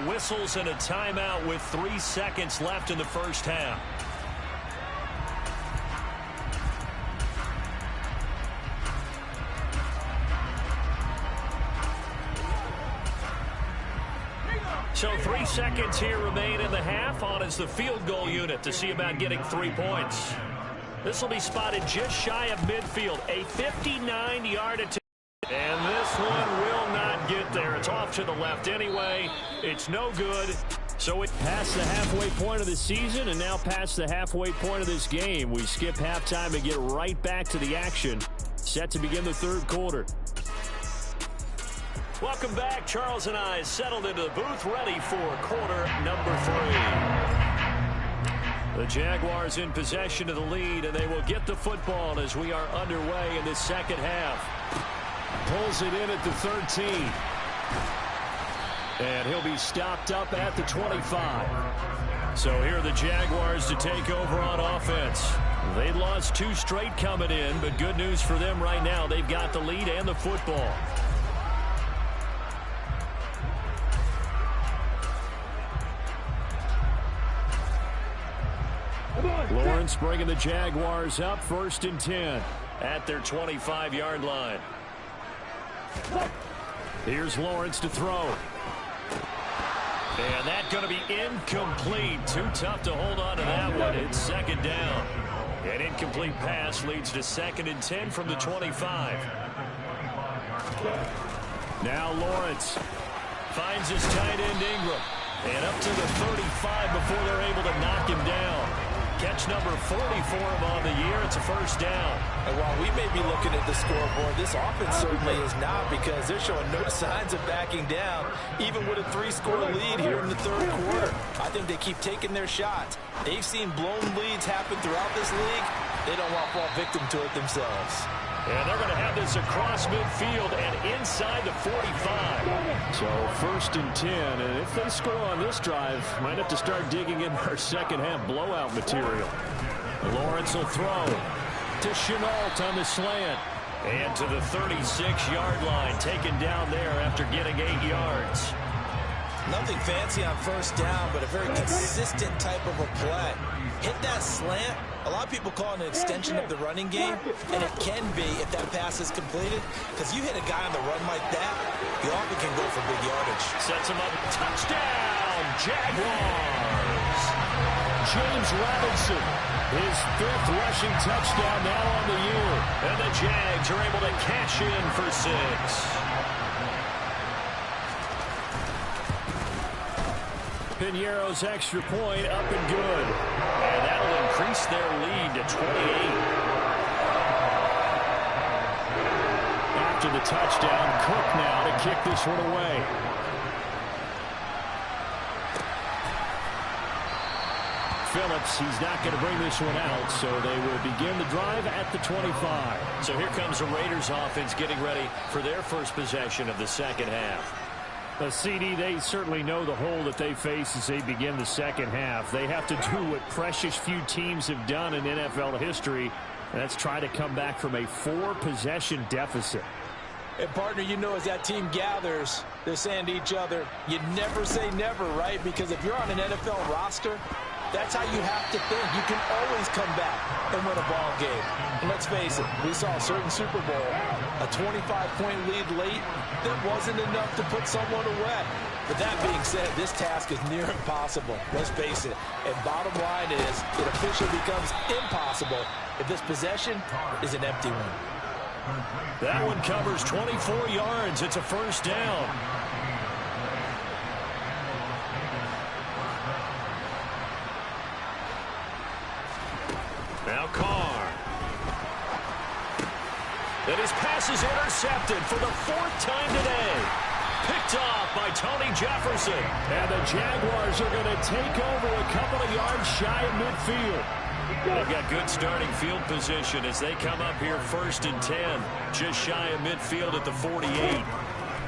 whistles and a timeout with 3 seconds left in the first half. So 3 seconds here remain in the half. On is the field goal unit to see about getting 3 points. This will be spotted just shy of midfield. A 59-yard attempt. And this one will not get there. It's off to the left anyway. It's no good. So it past the halfway point of the season and now past the halfway point of this game. We skip halftime and get right back to the action. Set to begin the third quarter. Welcome back. Charles and I settled into the booth, ready for quarter number 3. The Jaguars in possession of the lead, and they will get the football as we are underway in this second half. Pulls it in at the 13. And he'll be stopped up at the 25. So here are the Jaguars to take over on offense. They lost 2 straight coming in, but good news for them right now. They've got the lead and the football. Lawrence bringing the Jaguars up, 1st and 10 at their 25-yard line. Here's Lawrence to throw. And that's going to be incomplete. Too tough to hold on to that one. It's second down. An incomplete pass leads to 2nd and 10 from the 25. Now Lawrence finds his tight end Ingram. And up to the 35 before they're able to knock him down. Catch number 40 for him on the year. It's a first down. And while we may be looking at the scoreboard, this offense certainly is not, because they're showing no signs of backing down, even with a 3-score lead here in the third quarter. I think they keep taking their shots. They've seen blown leads happen throughout this league. They don't want to fall victim to it themselves. And they're going to have this across midfield and inside the 45. So 1st and 10. And if they score on this drive, might have to start digging in our second half blowout material. Lawrence will throw to Chenault on the slant. And to the 36-yard line, taken down there after getting 8 yards. Nothing fancy on first down, but a very consistent type of a play. Hit that slant. A lot of people call it an extension of the running game, and it can be if that pass is completed, because you hit a guy on the run like that, you often can go for big yardage. Sets him up. Touchdown, Jaguars. James Robinson, his 5th rushing touchdown now on the year. And the Jags are able to cash in for 6. Piñeiro's extra point up and good. And that'll increase their lead to 28. After the touchdown, Cook now to kick this one away. Phillips, he's not going to bring this one out, so they will begin the drive at the 25. So here comes the Raiders offense getting ready for their first possession of the second half. CD, they certainly know the hole that they face as they begin the second half. They have to do what precious few teams have done in NFL history, and that's try to come back from a 4-possession deficit. And, partner, you know, as that team gathers, they're saying to each other, you never say never, right? Because if you're on an NFL roster, that's how you have to think. You can always come back and win a ball game. And let's face it, we saw a certain Super Bowl, a 25-point lead late that wasn't enough to put someone away. But that being said, this task is near impossible. Let's face it. And bottom line is, it officially becomes impossible if this possession is an empty one. That one covers 24 yards. It's a first down. Now Carr. And his pass is intercepted for the 4th time today. Picked off by Tony Jefferson. And the Jaguars are going to take over a couple of yards shy of midfield. They've got good starting field position as they come up here 1st and 10. Just shy of midfield at the 48.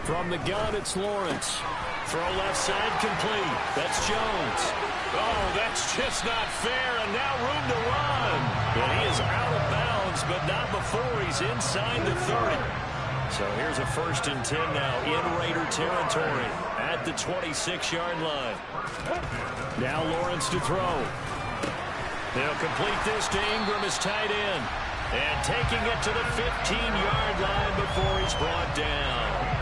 From the gun, it's Lawrence. Throw left side complete. That's Jones. Oh, that's just not fair, and now room to run. And he is out of bounds, but not before he's inside the 30. So here's a 1st and 10 now in Raider territory at the 26-yard line. Now Lawrence to throw. They'll complete this to Ingram as tight end. And taking it to the 15-yard line before he's brought down.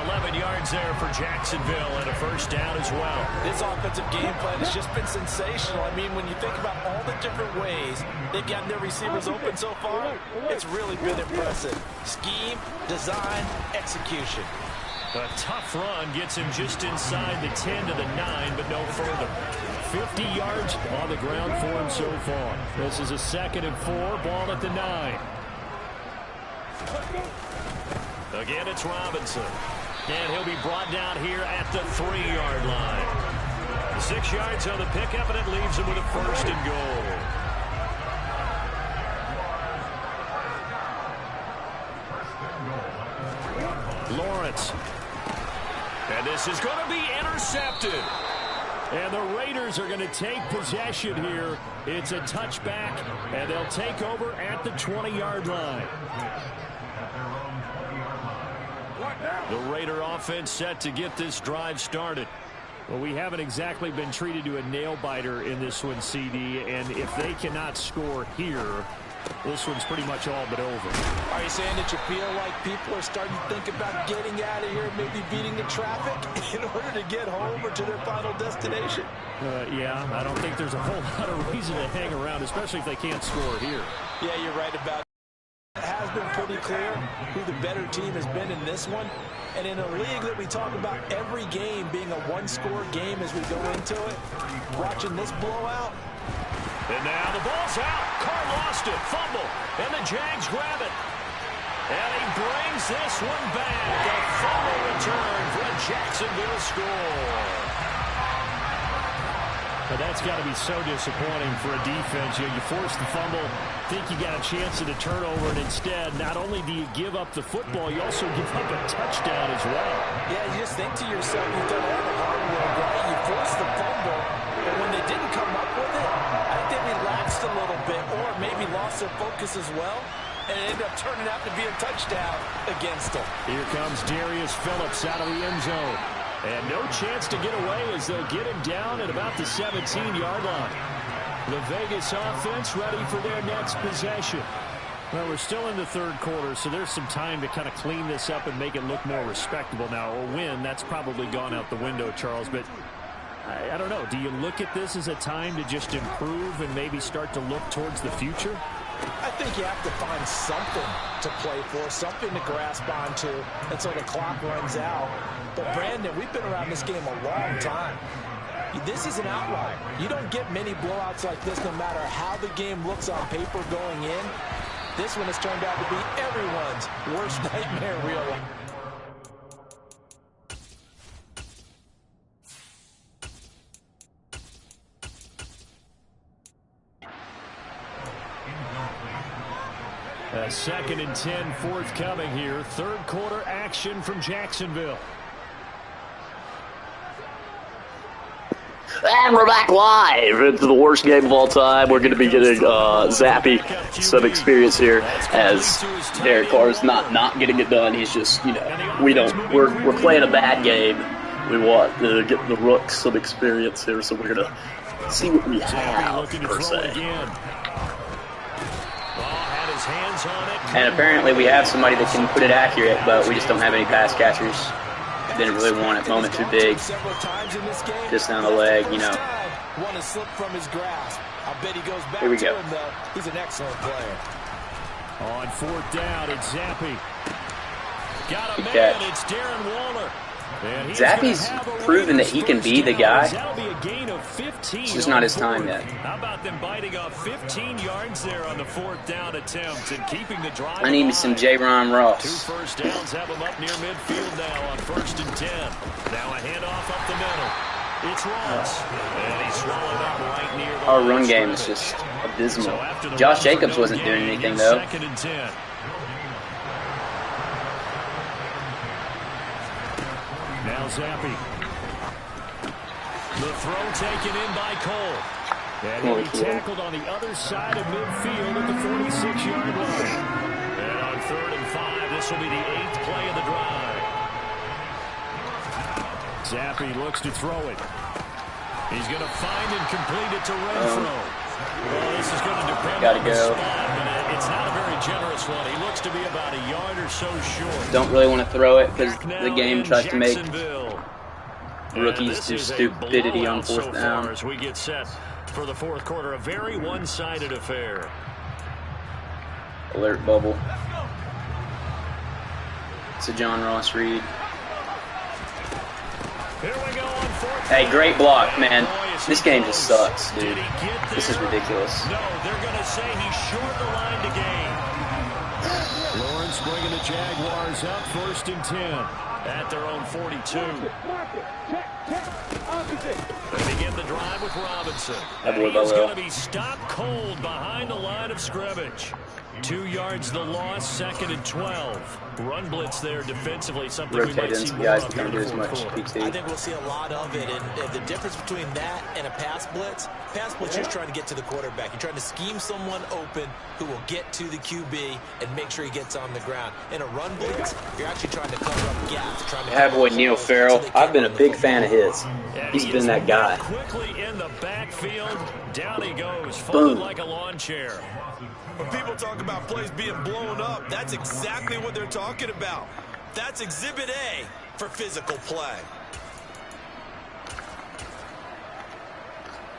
11 yards there for Jacksonville and a 1st down as well. This offensive game plan has just been sensational. I mean, when you think about all the different ways they've gotten their receivers open so far, it's really been impressive. Scheme, design, execution. A tough run gets him just inside the 10 to the 9, but no further. 50 yards on the ground for him so far. This is a 2nd and 4, ball at the 9. Again, it's Robinson. And he'll be brought down here at the 3-yard line. 6 yards on the pickup, and it leaves him with a 1st and goal. Lawrence. And this is going to be intercepted. And the Raiders are going to take possession here. It's a touchback, and they'll take over at the 20-yard line. The Raider offense set to get this drive started. Well, we haven't exactly been treated to a nail-biter in this one, CD, and if they cannot score here, this one's pretty much all but over. Are you saying that you feel like people are starting to think about getting out of here, maybe beating the traffic in order to get home or to their final destination? Yeah, I don't think there's a whole lot of reason to hang around, especially if they can't score here. Yeah, you're right about it. It has been pretty clear who the better team has been in this one. And in a league that we talk about every game being a one-score game as we go into it, watching this blowout. And now the ball's out. Carr lost it. Fumble. And the Jags grab it. And he brings this one back. A fumble return for a Jacksonville score. But that's got to be so disappointing for a defense. You force the fumble, think you got a chance at a turnover, and instead, not only do you give up the football, you also give up a touchdown as well. Yeah, you just think to yourself, you've done all the hard work, right? You forced the fumble, but when they didn't come up with it, I think they relaxed a little bit, or maybe lost their focus as well, and it ended up turning out to be a touchdown against them. Here comes Darius Phillips out of the end zone. And no chance to get away as they'll get him down at about the 17-yard line. The Vegas offense ready for their next possession. Well, we're still in the 3rd quarter, so there's some time to kind of clean this up and make it look more respectable now. A win, that's probably gone out the window, Charles, but I don't know. Do you look at this as a time to just improve and maybe start to look towards the future? I think you have to find something to play for, something to grasp onto until the clock runs out. But, Brandon, we've been around this game a long time. This is an outlier. You don't get many blowouts like this no matter how the game looks on paper going in. This one has turned out to be everyone's worst nightmare real life. A 2nd and 10 forthcoming here. 3rd quarter action from Jacksonville. And we're back live. It's the worst game of all time. We're going to be getting Zappy some experience here as Derek Carr's not getting it done. He's just, we're playing a bad game. We want to get the Rooks some experience here, so we're going to see what we have, per se. And apparently we have somebody that can put it accurate, but we just don't have any pass catchers. Didn't really want it. Moment too big. Just down the leg, One has slipped from his grasp. I bet he goes back Here we to go. him, though. He's an excellent player. On 4th down, it's Zappy. Got a man, catch. it's Darren Waller. Zappy's proven that he can be the guy. That'll be a gain of 15. It's just not his time yet. How about them biting off 15 yards there on the 4th down attempt and keeping the drive I need me alive. some J-Ron 2 Ross. 1st downs have him up near midfield now on 1st and 10. Now a handoff up the middle. It's Ross. And he's swallowed up right near the Our line run of game is scrimmage. just abysmal. So after the Josh run Jacobs for no wasn't doing gain, anything, it's though. 2nd and 10. Now Zappy. The throw taken in by Cole. And he'll be tackled on the other side of midfield at the 46-yard line. And on 3rd and 5, this this will be the 8th play of the drive. Zappi looks to throw it. He's going to find and complete it to Renfro. Well, this is going to depend on the spot, but it's not a very generous one. He looks to be about a yard or so short. Don't really want to throw it because the game tries to make rookies do stupidity on 4th down. As we get set for the 4th quarter, a very one-sided affair. Alert bubble. It's a John Ross read. Here we go on 4th. Hey, great block, man. This game just sucks, dude. This is ridiculous. No, they're going to say he's short the line to gain. Lawrence bringing the Jaguars up 1st and 10 at their own 42. They begin the drive with Robinson. He's going to be stopped cold behind the line of scrimmage. 2 yards the loss, 2nd and 12. Run blitz there defensively, something we might see more of here in the fourth quarter. I think we'll see a lot of it, and the difference between that and a pass blitz, you're trying to get to the quarterback. You're trying to scheme someone open who will get to the QB and make sure he gets on the ground. In a run blitz, you're actually trying to cover up gaps. Boy, Neil Farrell. I've been a big fan of his. He's been that guy. Quickly in the backfield, down he goes, folded like a lawn chair. When people talk about plays being blown up, that's exactly what they're talking about. That's Exhibit A for physical play.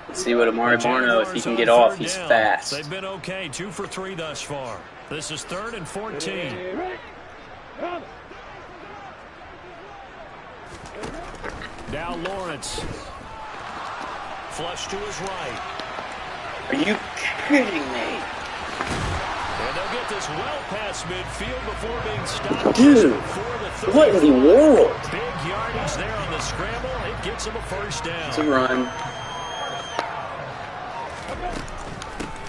Let's see what Amari Barno, if he can get off, he's fast. They've been okay, 2 for 3 thus far. This is 3rd and 14. Now Lawrence. Flush to his right. Are you kidding me? And they'll get this well past midfield before being stopped. Dude, what in the world? Big yardage there on the scramble. It gets him a 1st down. It's a run.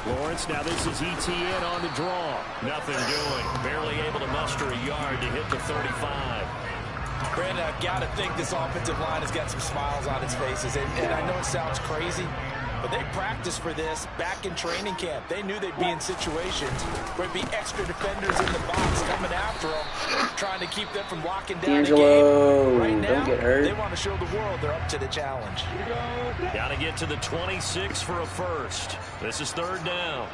Lawrence, now this is ETN on the draw. Nothing doing. Barely able to muster a yard to hit the 35. Brandon, I've got to think this offensive line has got some smiles on its faces. And I know it sounds crazy, but they practiced for this back in training camp. They knew they'd be in situations where it'd be extra defenders in the box coming after them, trying to keep them from locking down the game. Right now, don't get hurt. They want to show the world they're up to the challenge. Got to get to the 26 for a 1st. This is 3rd down.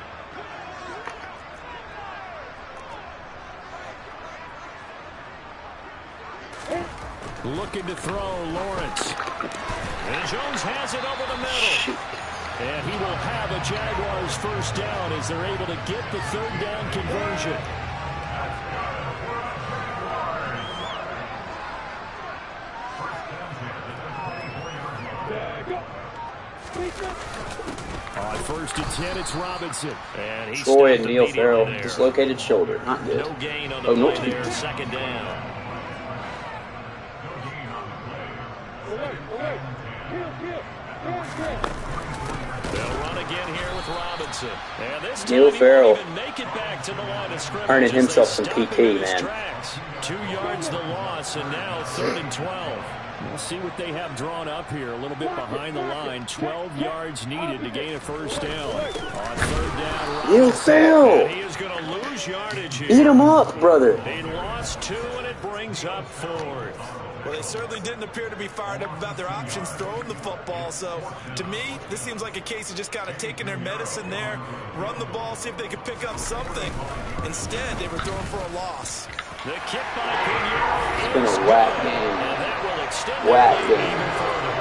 Looking to throw, Lawrence. And Jones has it over the middle. And he will have a Jaguars 1st down as they're able to get the 3rd down conversion. On 1st and 10, it's Robinson. And he's Troy and Neil Farrell, dislocated shoulder. Not good. No gain on the play there, 2nd down. They'll run again here with Robinson. And this Neil Farrell make it back to the line of scrimmage, earning himself some PT, man. 2 yards the loss, and now 3rd and 12. We'll see what they have drawn up here. A little bit behind the line. 12 yards needed to gain a 1st down. On 3rd down, Neil Farrell. he is going to lose yardage here. Eat him up, brother. He lost 2, and it brings up 4th. Well, they certainly didn't appear to be fired up about their options throwing the football. So, to me, this seems like a case of just kind of taking their medicine there, run the ball, see if they could pick up something. Instead, they were throwing for a loss. The kick by Pinheiro. It's been a whack game. And that will extend Whack the lead game. even further.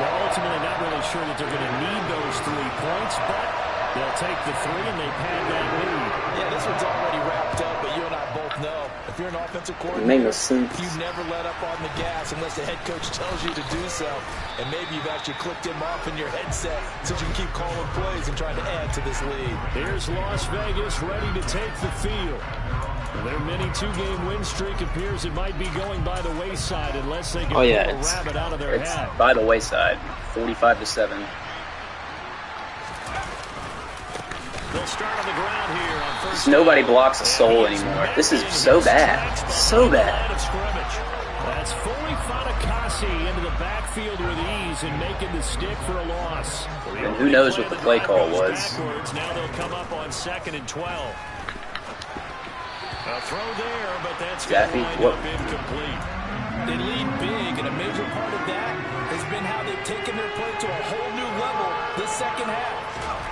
Well, ultimately, not really sure that they're going to need those 3 points, but they'll take the 3 and they pad that lead. Yeah, this one's already wrapped up, but you and I both know if you're an offensive coordinator, It made no sense. you never let up on the gas unless the head coach tells you to do so. And maybe you've actually clicked him off in your headset so you can keep calling plays and trying to add to this lead. Here's Las Vegas ready to take the field. Their mini 2-game win streak appears it might be going by the wayside unless they can pull a rabbit out of their hat. By the wayside, 45-7. They'll start on the ground here on 1st. Nobody blocks a soul anymore. This is so bad. So bad. That's fully Fatakasi into the backfield with ease and making the stick for a loss. And who knows what the play call was. Now they'll come up on 2nd and 12. A throw there, but that's Zappy, going to wind up incomplete. They lead big, and a major part of that has been how they've taken their play to a whole new level this second half.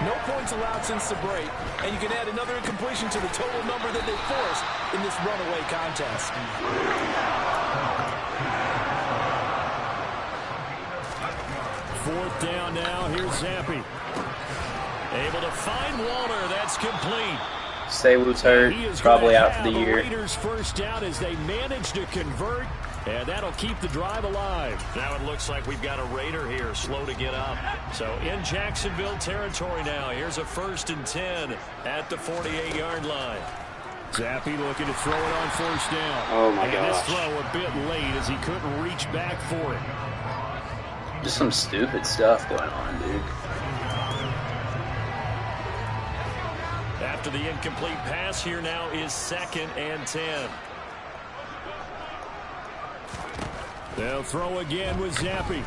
No points allowed since the break, and you can add another incompletion to the total number that they forced in this runaway contest. Fourth down now. Here's Zappy. Able to find Walter. That's complete. Saywood's hurt, probably out for the year. Raiders first down as they manage to convert, and that'll keep the drive alive. Now it looks like we've got a Raider here, slow to get up. So in Jacksonville territory now. Here's a 1st and 10 at the 48-yard line. Zappy looking to throw it on 1st down. Oh my gosh. This throw a bit late as he couldn't reach back for it. Just some stupid stuff going on, dude. After the incomplete pass, here now is 2nd and 10. They'll throw again with Zappy.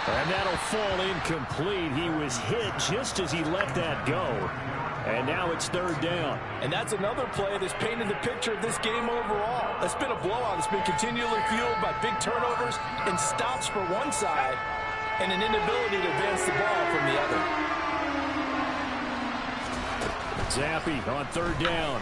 And that'll fall incomplete. He was hit just as he let that go. And now it's 3rd down. And that's another play that's painted the picture of this game overall. It's been a blowout. It's been continually fueled by big turnovers and stops for one side and an inability to advance the ball from the other. Zappy on 3rd down.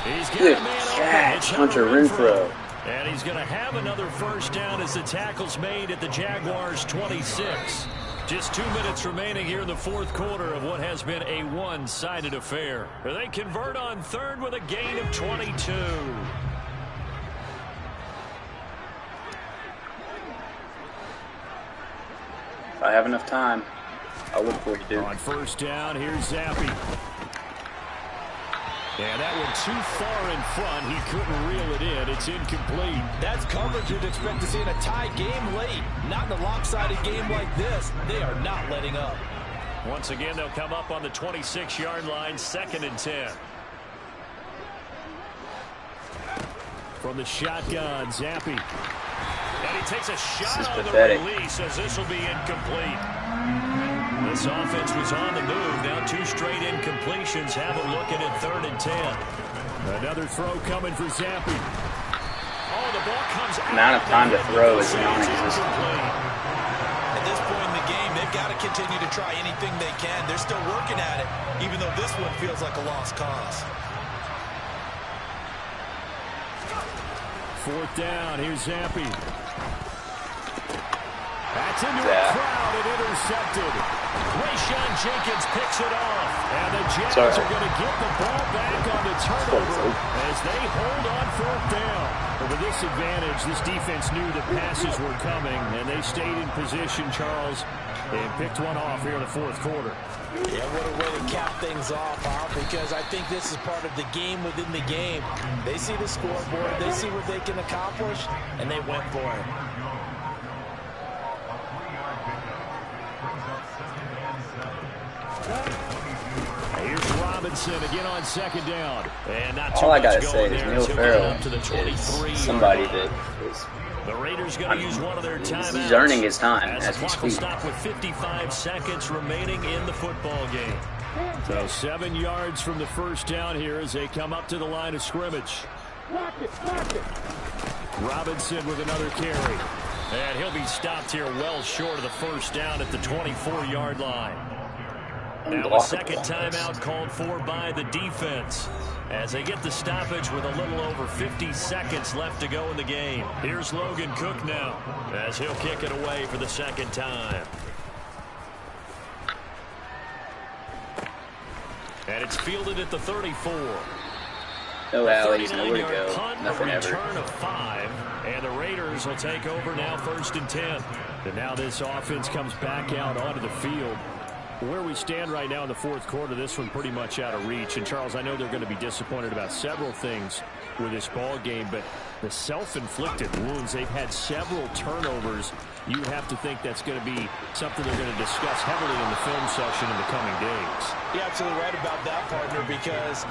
He's got Good a man catch, open. Hunter Renfrow. And he's going to have another 1st down as the tackle's made at the Jaguars' 26. Just 2 minutes remaining here in the 4th quarter of what has been a one-sided affair. They convert on 3rd with a gain of 22. If I have enough time, I'll look for you, dude. On 1st down, here's Zappy. Yeah, that one too far in front. He couldn't reel it in. It's incomplete. That's coverage you'd expect to see in a tie game late. Not in a lopsided game like this. They are not letting up. Once again, they'll come up on the 26-yard line, 2nd and 10. From the shotgun, Zappy. And he takes a shot on pathetic. The release as this will be incomplete. This offense was on the move. Now 2 straight incompletions. Have a look at it, 3rd and 10. Another throw coming for Zappy. Oh, the ball comes out. Amount of time to throw is non-existent. At this point in the game, they've got to continue to try anything they can. They're still working at it, even though this one feels like a lost cause. 4th down. Here's Zappy. That's into a crowd and intercepted. Rayshawn Jenkins picks it off. And the Jags are going to get the ball back on the turnover as they hold on 4th down. But with this advantage, this defense knew that passes were coming, and they stayed in position, Charles, and picked one off here in the 4th quarter. Yeah, what a way to cap things off, huh? Because I think this is part of the game within the game. They see the scoreboard, they see what they can accomplish, and they went for it. Here's Robinson again on 2nd down. And not too All I much gotta going say there is Neil Farrell up to the 23 is somebody that is the Raiders going to use one of their timeouts. He's earning his time as as the we clock will speak. stop with 55 seconds remaining in the football game. So 7 yards from the 1st down here as they come up to the line of scrimmage. Robinson with another carry. And he'll be stopped here well short of the 1st down at the 24-yard line. Now a 2nd timeout called for by the defense as they get the stoppage with a little over 50 seconds left to go in the game. Here's Logan Cook now as he'll kick it away for the 2nd time. And it's fielded at the 34. No alleys, nowhere to go, nothing a ever. return of 5, and the Raiders will take over now 1st and 10. And now this offense comes back out onto the field. Where we stand right now in the 4th quarter, this one pretty much out of reach. And, Charles, I know they're going to be disappointed about several things with this ball game, but the self-inflicted wounds, they've had several turnovers. You have to think that's going to be something they're going to discuss heavily in the film session in the coming days. You're absolutely right about that, partner, because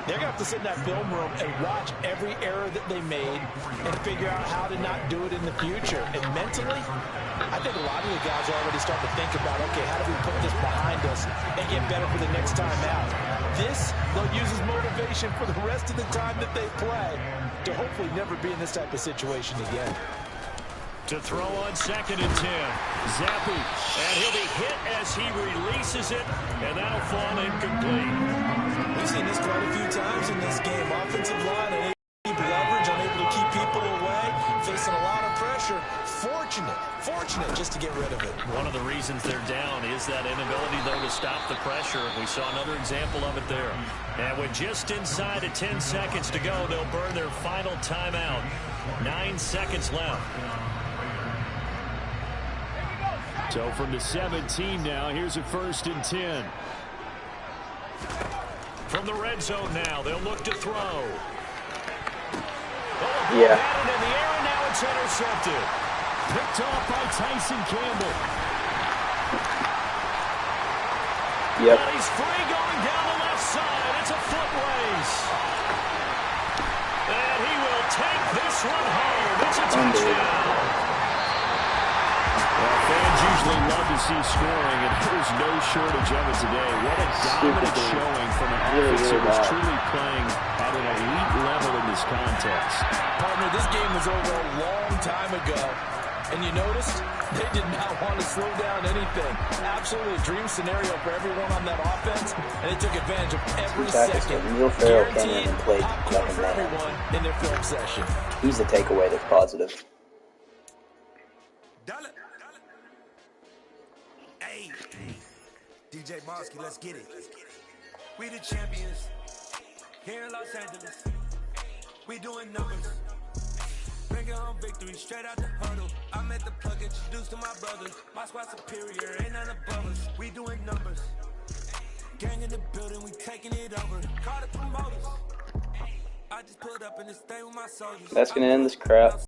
they're going to have to sit in that film room and watch every error that they made and figure out how to not do it in the future. And mentally, I think a lot of the guys are already starting to think about, okay, how do we put this behind us and get better for the next time out? This, they'll use as motivation for the rest of the time that they play to hopefully never be in this type of situation again. To throw on 2nd and 10. Zappi. And he'll be hit as he releases it, and that'll fall incomplete. We've seen this quite a few times in this game. Offensive line and leverage, unable to keep people away, facing a lot of pressure. Fortunate just to get rid of it. One of the reasons they're down is that inability, though, to stop the pressure. We saw another example of it there. And with just inside of 10 seconds to go, they'll burn their final timeout. 9 seconds left. So from the 17 now, here's a 1st and 10. From the red zone now, they'll look to throw. Yeah. In the air, and now it's intercepted. Picked off by Tyson Campbell. Yep. And he's free going down the left side. It's a foot race. And he will take this one home. It's a touchdown. Well, fans usually love to see scoring, and there's no shortage of it today. What a dominant showing from an offense that was truly playing at an elite level in this contest. Partner, this game was over a long time ago, and you noticed they did not want to slow down anything. Absolutely a dream scenario for everyone on that offense, and they took advantage of every second. Guaranteed popcorn for everyone in their film session. He's the takeaway that's positive. Hey, DJ Mosky, let's get it. We the champions here in Los Angeles. We doing numbers. Bringing home victory straight out the huddle. I'm at the plug, introduced to my brothers. My squad superior, ain't none above us. We doing numbers. Gang in the building, we taking it over. Call the promoters. I just pulled up in this thing with my soldiers. That's gonna end this crap.